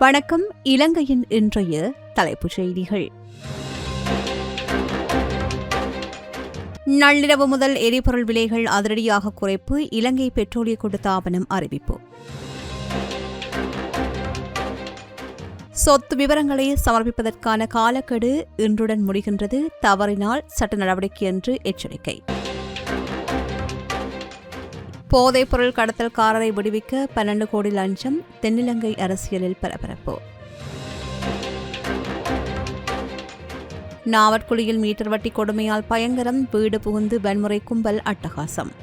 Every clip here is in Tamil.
வணக்கம். இலங்கையின் இன்றைய தலைப்புச் செய்திகள். நள்ளிரவு முதல் எரிபொருள் விலைகள் அதிரடியாக குறைப்பு. இலங்கை பெட்ரோலிய கூட்டுத்தாபனம் அறிவிப்பு. சொத்து விவரங்களை சமர்ப்பிப்பதற்கான காலக்கெடு இன்றுடன் முடிகின்றது. தவறினால் சட்ட நடவடிக்கை என்று எச்சரிக்கை. போதைப்பொருள் கடத்தல்காரரை விடுவிக்க 12 கோடி லஞ்சம். தென்னிலங்கை அரசியலில் பரபரப்பு. நாவற்குழியில் மீட்டர் வட்டி கொடுமையால் பயங்கரம். வீடு புகுந்து வன்முறை கும்பல் அட்டகாசம்.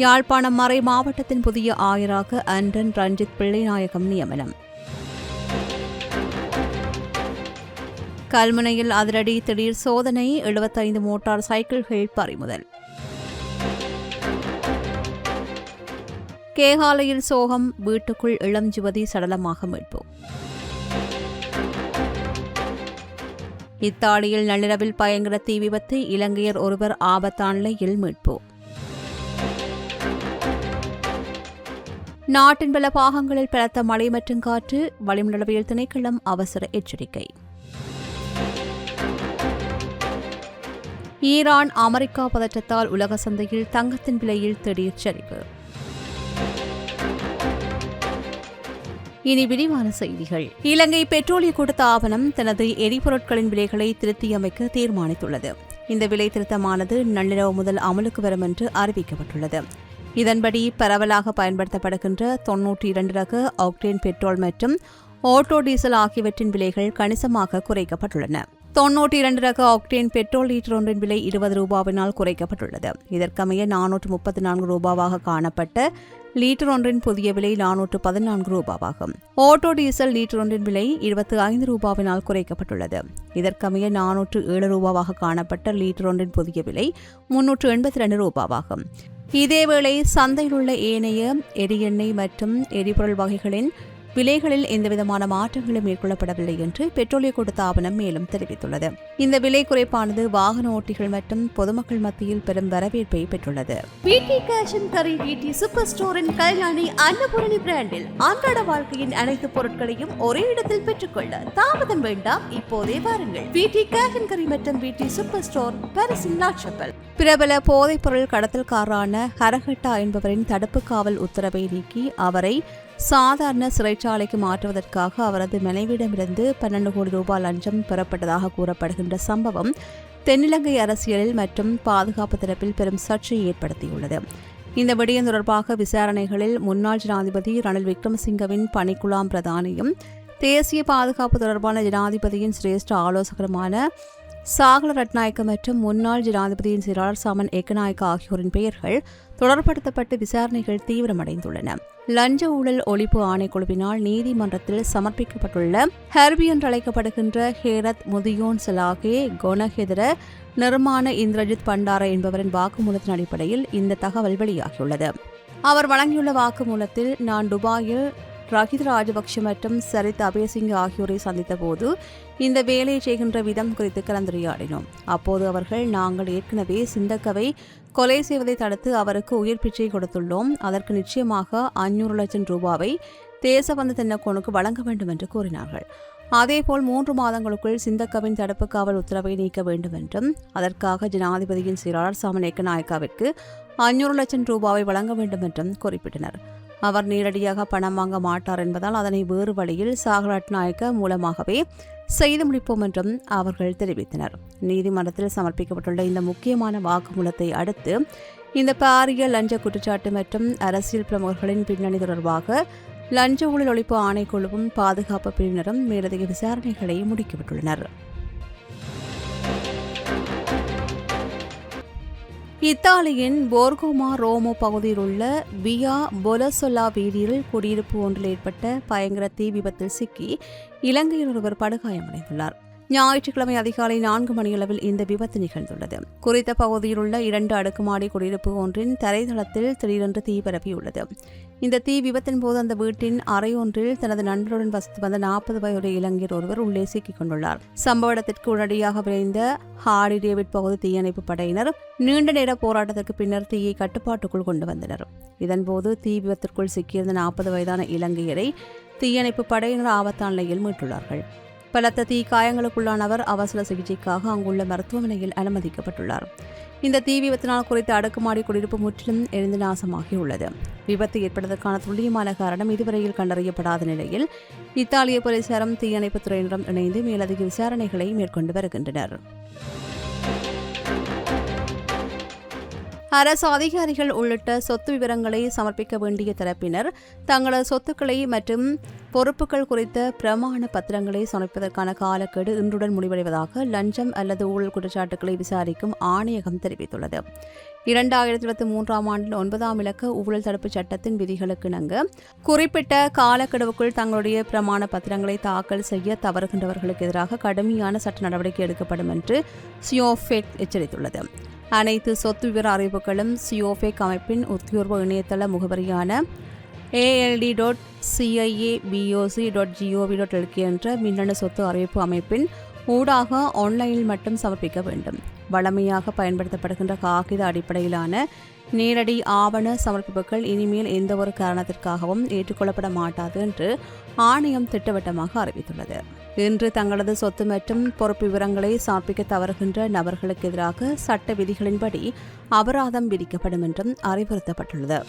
யாழ்ப்பாணம் மறை மாவட்டத்தின் புதிய ஆயராக அண்டன் ரஞ்சித் பிள்ளைநாயகம் நியமனம். கல்முனையில் அதிரடி திடீர் சோதனை. 75 மோட்டார் சைக்கிள்கள் பறிமுதல். கேகாலையில் சோகம். வீட்டுக்குள் இளம் யுவதி சடலமாக மீட்பு. இத்தாலியில் நள்ளிரவில் பயங்கர தீ விபத்து. இலங்கையர் ஒருவர் ஆபத்தான நிலையில் மீட்பு. நாட்டின் பல பாகங்களில் பலத்த மழை மற்றும் காற்று. வளிமண்டலவியல் திணைக்களம் அவசர எச்சரிக்கை. ஈரான் அமெரிக்கா பதற்றத்தால் உலக சந்தையில் தங்கத்தின் விலையில் திடீர் சரிவு. இனி விரிவான செய்திகள். இலங்கை பெட்ரோலிய கூட்டுத்தாபனம் தனது எரிபொருட்களின் விலைகளை திருத்தியமைக்க தீர்மானித்துள்ளது. இந்த விலை திருத்தமானது நள்ளிரவு முதல் அமலுக்கு வரும் என்று அறிவிக்கப்பட்டுள்ளது. இதன்படி பரவலாக பயன்படுத்தப்படுகின்ற 92 ரக ஆக்டேன் பெட்ரோல் மற்றும் ஆட்டோ டீசல் ஆகியவற்றின் விலைகள் கணிசமாக குறைக்கப்பட்டுள்ளன. 92 ரக ஆக்டேன் பெட்ரோல் லீட்டர் ஒன்றின் விலை 20 ரூபாவினால் குறைக்கப்பட்டுள்ளது. இதற்கமைய 434 ரூபாவாக காணப்பட்ட லீட்டர் ஒன்றின் புதிய விலை 414 ரூபாவாகும். ஆட்டோ டீசல் லீட்டர் ஒன்றின் விலை 25 ரூபாவினால் குறைக்கப்பட்டுள்ளது. இதற்கமைய 407 ரூபாவாக காணப்பட்ட லீட்டர் ஒன்றின் புதிய விலை 382 ரூபாவாகும். இதேவேளை சந்தையில் உள்ள ஏனைய எரிஎண்ணெய் மற்றும் எரிபொருள் வகைகளின் விலைகளில் எந்தவிதமான மாற்றங்களும் மேற்கொள்ளப்படவில்லை என்று பெட்ரோலிய கூட்டுத்தாபனம் மேலும் தெரிவித்துள்ளது. இந்த விலை குறைப்பானது வாகன ஓட்டிகள் மற்றும் பொதுமக்கள் மத்தியில் பெரும் வரவேற்பை பெற்றுள்ளது. Veetee cash and carry Veetee super ஸ்டோரின் கல்யாணி அன்னபூரணி பிராண்டில் அன்றாட வாழ்க்கையின் அனைத்து பொருட்களையும் ஒரே இடத்தில் பெற்றுக்கொள்ள தாமதம் வேண்டாம், இப்போதே வாருங்கள். வீட்டி கேஷ் அண்ட் கரி மற்றும் வீட்டி சூப்பர் ஸ்டோர், பாரிஸின் லாட்சப்பல். பிரபல போதைப்பொருள் கடத்தல்காரரான ஹரஹட்டா என்பவரின் தடுப்பு காவல் உத்தரவை நீக்கி அவரை சாதாரண சிறைச்சாலைக்கு மாற்றுவதற்காக அவரது மனைவியிடமிருந்து 12 கோடி ரூபாய் லஞ்சம் பெறப்பட்டதாக கூறப்படுகின்ற சம்பவம் தென்னிலங்கை அரசியலில் மற்றும் பாதுகாப்பு தரப்பில் பெரும் சர்ச்சையை ஏற்படுத்தியுள்ளது. இந்த விடயம் தொடர்பாக விசாரணைகளில் முன்னாள் ஜனாதிபதி ரணில் விக்ரமசிங்கவின் பணிக்குழாம் பிரதானியும் தேசிய பாதுகாப்பு தொடர்பான ஜனாதிபதியின் சிரேஷ்ட ஆலோசகருமான சாகல ரட்நாயக்க மற்றும் முன்னாள் ஜனாதிபதியின் செயலாளர் சாமன் ஏக்கநாயக்க ஆகியோரின் பெயர்கள் தொடர்படுத்தப்பட்டு விசாரணைகள் தீவிரமடைந்துள்ளன. லஞ்ச ஊழல் ஒழிப்பு ஆணைக்குழுவினால் நீதிமன்றத்தில் சமர்ப்பிக்கப்பட்டுள்ள ஹர்பி என்று அழைக்கப்படுகின்ற ஹேரத் முதியோன் சலாகே கொனஹெதர நிர்மாண இந்திரஜித் பண்டார என்பவரின் வாக்குமூலத்தின் அடிப்படையில் இந்த தகவல் வெளியாகியுள்ளது. அவர் வழங்கியுள்ள வாக்குமூலத்தில், நான் துபாயில் ரஹித் ராஜபக்ஷ மற்றும் சரித் அபேசிங்க ஆகியோரை சந்தித்த போது இந்த வேலையை செய்கின்ற விதம் குறித்து கலந்துரையாடினோம். அப்போது அவர்கள், நாங்கள் ஏற்கனவே சிந்தக்கவை கொலை செய்வதை தடுத்து அவருக்கு உயிர் பிச்சை கொடுத்துள்ளோம். அதற்கு நிச்சயமாக 500 லட்சம் ரூபாவை தேசபந்து தென்னக்கோனுக்கு வழங்க வேண்டும் என்று கூறினார்கள். அதேபோல் 3 மாதங்களுக்குள் சிந்தக்கவின் தடுப்பு காவல் உத்தரவை நீக்க வேண்டும் என்றும் அதற்காக ஜனாதிபதியின் செயலாளர் சாமன் ஏக்கநாயக்காவிற்கு 500 லட்சம் ரூபாவை வழங்க வேண்டும் என்றும் குறிப்பிட்டனர். அவர் நேரடியாக பணம் வாங்க மாட்டார் என்பதால் அதனை வேறு வழியில் சாகரட்நாயக்க மூலமாகவே செய்து முடிப்போம் என்றும் அவர்கள் தெரிவித்தனர். நீதிமன்றத்தில் சமர்ப்பிக்கப்பட்டுள்ள இந்த முக்கியமான வாக்குமூலத்தை அடுத்து இந்த பாரிய லஞ்ச குற்றச்சாட்டு மற்றும் அரசியல் பிரமுகர்களின் பின்னணி தொடர்பாக லஞ்ச ஊழல் ஒழிப்பு ஆணைக்குழுவும் பாதுகாப்பு பிரிவினரும் மேலதிக விசாரணைகளை முடுக்கிவிட்டுள்ளனர். இத்தாலியின் போர்கோமா ரோமோ பகுதியில் உள்ள வியா பொலசொல்லா வீதியில் குடியிருப்பு ஒன்றில் ஏற்பட்ட பயங்கர தீ விபத்தில் சிக்கி இலங்கையில் ஒருவர் படுகாயமடைந்துள்ளார். ஞாயிற்றுக்கிழமை அதிகாலை 4 மணியளவில் இந்த விபத்து நிகழ்ந்துள்ளது. குறித்த பகுதியில் உள்ள 2 அடுக்குமாடி குடியிருப்பு ஒன்றின் தரைதளத்தில் திடீரென்று தீ பரவியுள்ளது. இந்த தீ விபத்தின் போது அந்த வீட்டின் அறையொன்றில் தனது நண்பருடன் வசித்து வந்த 40 வயதுடைய இளைஞர் ஒருவர் உள்ளே சிக்கிக் கொண்டுள்ளார். சம்பவ இடத்திற்கு உடனடியாக விரைந்த ஹார்டி டேவிட் பகுதி தீயணைப்பு படையினர் நீண்ட நேர போராட்டத்திற்கு பின்னர் தீயை கட்டுப்பாட்டுக்குள் கொண்டு வந்தனர். இதன்போது தீ விபத்திற்குள் சிக்கியிருந்த 40 வயதான இலங்கையரை தீயணைப்பு படையினர் ஆபத்தான நிலையில் மீட்டுள்ளார்கள். பலத்த தீ காயங்களுக்குள்ளான அவர் அவசர சிகிச்சைக்காக அங்குள்ள மருத்துவமனையில் அனுமதிக்கப்பட்டுள்ளார். இந்த தீ விபத்தினால் குறித்த அடுக்குமாடி குடியிருப்பு முற்றிலும் எரிந்து நாசமாகியுள்ளது. விபத்து ஏற்பட்டதற்கான துல்லியமான காரணம் இதுவரையில் கண்டறியப்படாத நிலையில் இத்தாலிய போலீசாரும் தீயணைப்புத் துறையினரும் இணைந்து மேலதிக விசாரணைகளை மேற்கொண்டு வருகின்றனர். அரசு அதிகாரிகள் உள்ளிட்ட சொத்து விவரங்களை சமர்ப்பிக்க வேண்டிய தரப்பினர் தங்களது சொத்துக்களை மற்றும் பொறுப்புகள் குறித்த பிரமாண பத்திரங்களை சமர்ப்பிப்பதற்கான காலக்கெடு இன்றுடன் முடிவடைவதாக லஞ்சம் அல்லது ஊழல் குற்றச்சாட்டுகளை விசாரிக்கும் ஆணையகம் தெரிவித்துள்ளது. 2023 ஆண்டில் 9ஆம் இலக்க ஊழல் தடுப்புச் சட்டத்தின் விதிகளுக்கிணங்க குறிப்பிட்ட காலக்கெடுவுக்குள் தங்களுடைய பிரமாண பத்திரங்களை தாக்கல் செய்ய தவறுகின்றவர்களுக்கு எதிராக கடுமையான சட்ட நடவடிக்கை எடுக்கப்படும் என்று சியோஃபெக் எச்சரித்துள்ளது. அனைத்து சொத்து விவர அறிவிப்புகளும் சியோஃபெக் அமைப்பின் உத்தியோர்வ இணையதள முகவரியான ald.ciaboc.gov.lk என்ற மின்னணு சொத்து அறிவிப்பு அமைப்பின் ஊடாக ஆன்லைனில் மட்டும் சமர்ப்பிக்க வேண்டும். வழமையாக பயன்படுத்தப்படுகின்ற காகித அடிப்படையிலான நேரடி ஆவண சமர்ப்பிப்புகள் இனிமேல் எந்தவொரு காரணத்திற்காகவும் ஏற்றுக்கொள்ளப்பட மாட்டாது என்று ஆணையம் திட்டவட்டமாக அறிவித்துள்ளது. இன்று தங்களது சொத்து மற்றும் பொறுப்பு விவரங்களை சமர்ப்பிக்க தவறுகின்ற நபர்களுக்கு எதிராக சட்ட விதிகளின்படி அபராதம் விதிக்கப்படும் என்றும் அறிவுறுத்தப்பட்டுள்ளது.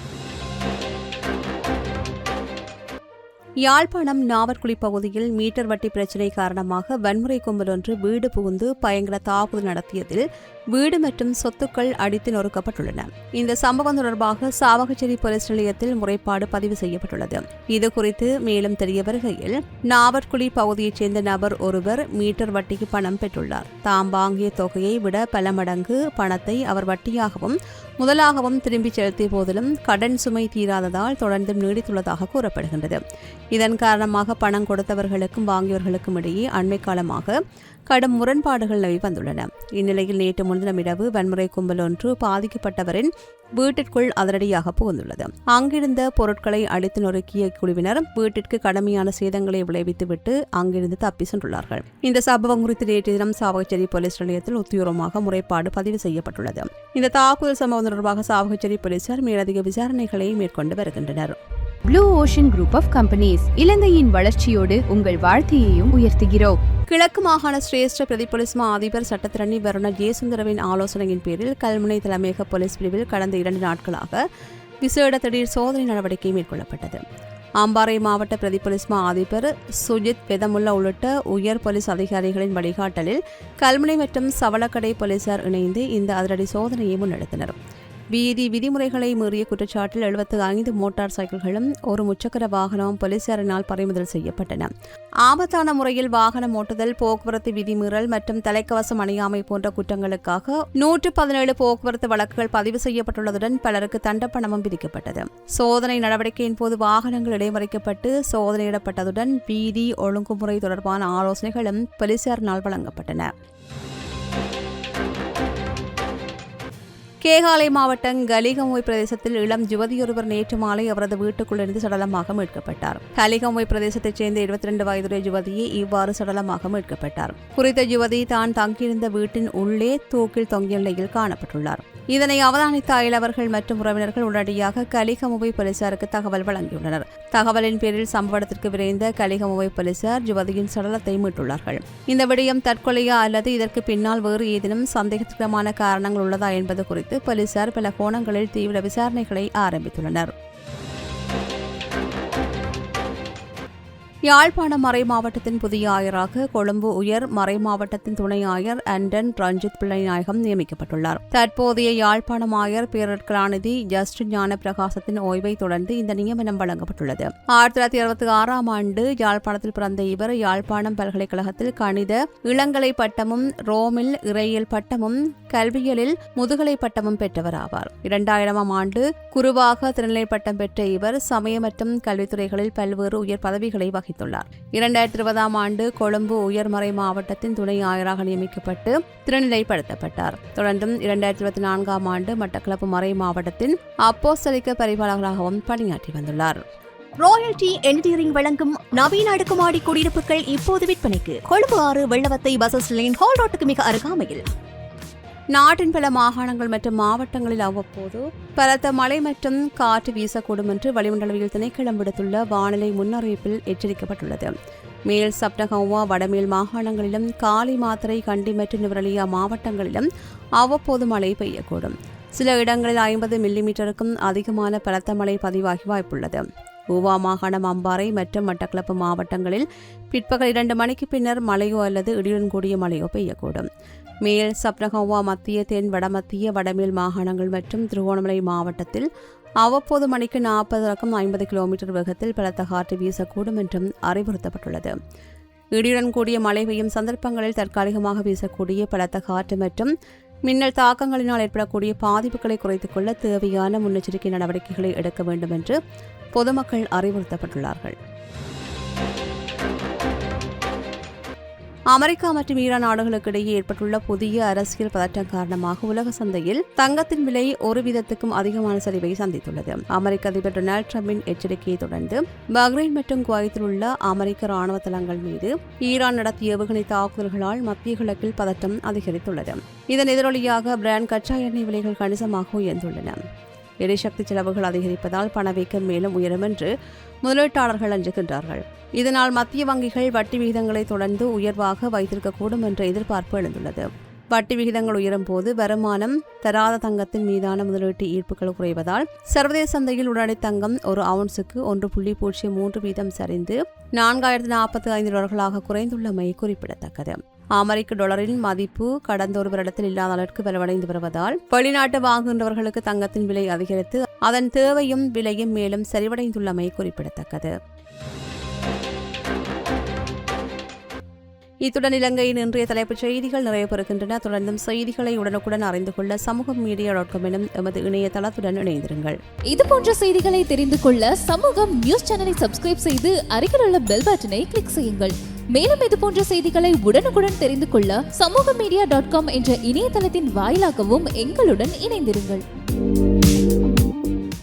யாழ்ப்பாணம் நாவற்குழி பகுதியில் மீட்டர் வட்டி பிரச்சினை காரணமாக வன்முறை கும்பல் ஒன்று வீடு புகுந்து பயங்கர தாக்குதல் நடத்தியதில் வீடு மற்றும் சொத்துக்கள் அடித்து நொறுக்கப்பட்டுள்ளன. இந்த சம்பவம் தொடர்பாக சாவகச்சேரி போலீஸ் நிலையத்தில் முறைப்பாடு பதிவு செய்யப்பட்டுள்ளது. இதுகுறித்து மேலும் தெரிய வருகையில் நாவற்குழி பகுதியைச் சேர்ந்த நபர் ஒருவர் மீட்டர் வட்டிக்கு பணம் பெற்றுள்ளார். தாம் வாங்கிய தொகையை விட பல மடங்கு பணத்தை அவர் வட்டியாகவும் முதலாகவும் திரும்பி செலுத்திய போதிலும் கடன் சுமை தீராததால் தொடர்ந்து நீடித்துள்ளதாக கூறப்படுகின்றது. இதன் காரணமாக பணம் கொடுத்தவர்களுக்கும் வாங்கியவர்களுக்கும் இடையே அண்மை காலமாக கடும் முரண்பாடுகள் நிலவி வந்துள்ளன. இந்நிலையில் நேற்று முன்தினம் இரவு வன்முறை கும்பல் ஒன்று பாதிக்கப்பட்டவரின் வீட்டிற்குள் அதிரடியாக புகுந்துள்ளது. அங்கிருந்த பொருட்களை அடித்து நொறுக்கிய குழுவினர் வீட்டிற்கு கடுமையான சேதங்களை விளைவித்துவிட்டு அங்கிருந்து தப்பி சென்றுள்ளார்கள். இந்த சம்பவம் குறித்து நேற்று தினம் சாவகச்சேரி போலீஸ் நிலையத்தில் உத்தியோகமாக முறைப்பாடு பதிவு செய்யப்பட்டுள்ளது. இந்த தாக்குதல் சம்பவம் தொடர்பாக சாவகச்சேரி போலீசார் மேலதிக விசாரணைகளை மேற்கொண்டு வருகின்றனர். Blue ocean group of companies இலங்கையின் வளர்ச்சியோடு உங்கள் வாழ்க்கையையும் உயர்த்துகிறோம். கிழக்கு மாகாண சிரேஷ்ட பிரதி போலீஸ் மா அதிபர் சட்டத்திரணி வருண ஜெயசுந்தரவின் ஆலோசனையின் பேரில் கல்முனை தலைமையக போலீஸ் பிரிவில் கடந்த 2 நாட்களாக விசேட திடீர் சோதனை நடவடிக்கை மேற்கொள்ளப்பட்டது. அம்பாறை மாவட்ட பிரதி போலீஸ் மா அதிபர் சுஜித் பெதமுல்லா உள்ளிட்ட உயர் போலீஸ் அதிகாரிகளின் வழிகாட்டலில் கல்முனை மற்றும் சவளக்கடை போலீசார் இணைந்து இந்த அதிரடி சோதனையை முன்னெடுத்தனர். வீதி விதிமுறைகளை மீறிய குற்றச்சாட்டில் 75 மோட்டார் சைக்கிள்களும் ஒரு முச்சக்கர வாகனமும் போலீசாரினால் பறிமுதல் செய்யப்பட்டன. ஆபத்தான முறையில் வாகனம் ஓட்டுதல், போக்குவரத்து விதிமீறல் மற்றும் தலைக்கவசம் அணியாமை போன்ற குற்றங்களுக்காக 117 போக்குவரத்து வழக்குகள் பதிவு செய்யப்பட்டுள்ளதுடன் பலருக்கு தண்டப்பணமும் விதிக்கப்பட்டது. சோதனை நடவடிக்கையின் போது வாகனங்கள் இடைமறிக்கப்பட்டு சோதனையிடப்பட்டதுடன் வீதி ஒழுங்குமுறை தொடர்பான ஆலோசனைகளும் போலீசாரினால் வழங்கப்பட்டன. கேகாலை மாவட்டம் கலிகமொய் பிரதேசத்தில் இளம் யுவதியொருவர் நேற்று மாலை அவரது வீட்டுக்குள்ளிருந்து சடலமாக மீட்கப்பட்டார். கலிகமொய் பிரதேசத்தைச் சேர்ந்த 22 வயதுடைய யுவதியை இவ்வாறு சடலமாக மீட்கப்பட்டார். குறித்த யுவதி தான் தங்கியிருந்த வீட்டின் உள்ளே தூக்கில் தொங்கிய நிலையில் காணப்பட்டுள்ளார். இதனை அவதானித்த அயலவர்கள் மற்றும் உறவினர்கள் உடனடியாக கலிகமொய் போலீசாருக்கு தகவல் வழங்கியுள்ளனர். தகவலின் பேரில் சம்பவ இடத்திற்கு விரைந்த கலிகமொய் போலீசார் யுவதியின் சடலத்தை மீட்டுள்ளார்கள். இந்த விடயம் தற்கொலையா அல்லது இதற்கு பின்னால் வேறு ஏதேனும் சந்தேகத்திற்கான காரணங்கள் உள்ளதா என்பது குறித்து போலீசார் பல கோணங்களில் தீவிர விசாரணைகளை ஆரம்பித்துள்ளனர். யாழ்ப்பாணம் மறை மாவட்டத்தின் புதிய ஆயராக கொழும்பு உயர் மறை மாவட்டத்தின் துணை ஆயர் அண்டன் ரஞ்சித் பிள்ளைநாயகம் நியமிக்கப்பட்டுள்ளார். தற்போதைய யாழ்ப்பாணம் ஆயர் பேரற்கலாநிதி ஜஸ்டின் ஞான பிரகாசத்தின் ஓய்வை தொடர்ந்து இந்த நியமனம் வழங்கப்பட்டுள்ளது. 1966ஆம் ஆண்டு யாழ்ப்பாணத்தில் பிறந்த இவர் யாழ்ப்பாணம் பல்கலைக்கழகத்தில் கணித இளங்கலை பட்டமும் ரோமில் இறையியல் பட்டமும் கல்வியலில் முதுகலை பட்டமும் பெற்றவர் ஆவார். 2000ஆம் ஆண்டு குருவாக திருநிலை பட்டம் பெற்ற இவர் சமய மற்றும் கல்வித்துறைகளில் பல்வேறு உயர் பதவிகளை வகித்தார். வகித்துள்ளார். 2020 ஆண்டு கொழும்பு உயர்மறை மாவட்டத்தின் துணை ஆயராக நியமிக்கப்பட்டு திருநிலைப்படுத்தப்பட்டார். தொடர்ந்தும் 2024 ஆண்டு மட்டக்களப்பு மறை மாவட்டத்தின் அப்போஸ்தலிக்க பரிபாலகராகவும் பணியாற்றி வந்துள்ளார். ராயல்டி என்ஜினியரிங் வழங்கும் நவீன அடுக்குமாடி குடியிருப்புகள் இப்போது விற்பனைக்கு. Colombo 6 Wellawatte bus lane hall ரோட்டுக்கு மிக அருகாமையில். நாட்டின் பல மாகாணங்கள் மற்றும் மாவட்டங்களில் அவ்வப்போது பலத்த மழை மற்றும் காற்று வீசக்கூடும் என்று வளிமண்டலவியல் திணைக்களம் விடுத்துள்ள வானிலை முன்னறிவிப்பில் எச்சரிக்கப்பட்டுள்ளது. மேல் சப்ரகமுவா வடமேல் மாகாணங்களிலும் காலி மாத்தறை கண்டி மற்றும் நுவரெலியா மாவட்டங்களிலும் அவ்வப்போது மழை பெய்யக்கூடும். சில இடங்களில் 50 மில்லிமீட்டருக்கும் அதிகமான பலத்த மழை பதிவாகி வாய்ப்புள்ளது. ஊவா மாகாணம், அம்பாறை மற்றும் மட்டக்களப்பு மாவட்டங்களில் பிற்பகல் 2 மணிக்கு பின்னர் மழையோ அல்லது இடியுடன் கூடிய மழையோ பெய்யக்கூடும். மேல் சப்ரகமுவா, மத்திய தென் வடமத்திய வடமேல் மாகாணங்கள் மற்றும் திருகோணமலை மாவட்டத்தில் அவ்வப்போது மணிக்கு 40-50 கிலோமீட்டர் வேகத்தில் பலத்த காற்று வீசக்கூடும் என்றும் அறிவுறுத்தப்பட்டுள்ளது. இடியுடன் கூடிய மழை பெய்யும் சந்தர்ப்பங்களில் தற்காலிகமாக வீசக்கூடிய பலத்த காற்று மற்றும் மின்னல் தாக்கங்களினால் ஏற்படக்கூடிய பாதிப்புகளை குறைத்துக் கொள்ள தேவையான முன்னெச்சரிக்கை நடவடிக்கைகளை எடுக்க வேண்டும் என்று பொதுமக்கள் அறிவுறுத்தப்பட்டுள்ளார்கள். அமெரிக்கா மற்றும் ஈரான் நாடுகளுக்கு இடையே ஏற்பட்டுள்ள புதிய அரசியல் பதற்றம் காரணமாக உலக சந்தையில் தங்கத்தின் விலை 1% அதிகமான சரிவை சந்தித்துள்ளது. அமெரிக்க அதிபர் டொனால்டு டிரம்பின் எச்சரிக்கையை தொடர்ந்து பஹ்ரைன் மற்றும் குவைத்தில் உள்ள அமெரிக்க ராணுவ தளங்கள் மீது ஈரான் நடத்திய ஏவுகணை தாக்குதல்களால் மத்திய கிழக்கில் பதற்றம் அதிகரித்துள்ளது. இதன் எதிரொலியாக பிராண்ட் கச்சா எண்ணெய் விலைகள் கணிசமாக உயர்ந்துள்ளன. எரிசக்தி செலவுகள் அதிகரிப்பதால் பணவீக்கம் மேலும் உயரும் என்று முதலீட்டாளர்கள் அஞ்சுகின்றார்கள். இதனால் மத்திய வங்கிகள் வட்டி விகிதங்களை தொடர்ந்து உயர்வாக வைத்திருக்கக்கூடும் என்ற எதிர்பார்ப்பு எழுந்துள்ளது. வட்டி விகிதங்கள் உயரும் போது வருமானம் தராத தங்கத்தின் மீதான முதலீட்டு ஈர்ப்புகள் குறைவதால் சர்வதேச சந்தையில் உடனடி தங்கம் ஒரு அவுன்ஸுக்கு 1.03% சரிந்து $4045 குறைந்துள்ளமை குறிப்பிடத்தக்கது. அமெரிக்க டாலரின் மதிப்பு கடந்த ஒரு வருடத்தில் இல்லாத அளவிற்கு வலுவடைந்து வருவதால் வெளிநாட்டு வாங்குகின்றவர்களுக்கு தங்கத்தின் விலை அதிகரித்து அதன் தேவையும் விலையும் மேலும் சரிவடைந்துள்ளமை குறிப்பிடத்தக்கது. இத்துடன் இலங்கையின் இன்றைய தலைப்புச் செய்திகள் நிறைவு பெறுகின்றன. தொடர்ந்தும் செய்திகளை உடனுக்குடன் அறிந்து கொள்ள சமூகம் மீடியா.com எனும் எமது இணையதளத்துடன் இணைந்திருங்கள். இதுபோன்ற செய்திகளை தெரிந்து கொள்ள சமூகம் நியூஸ் சேனலை சப்ஸ்கிரைப் செய்து அருகில் உள்ள பெல் பட்டனை கிளிக் செய்யுங்கள். மேலும் இதுபோன்ற செய்திகளை உடனுக்குடன் தெரிந்து கொள்ள சமூகம் மீடியா.com என்ற இணையதளத்தின் வாயிலாகவும் எங்களுடன் இணைந்திருங்கள்.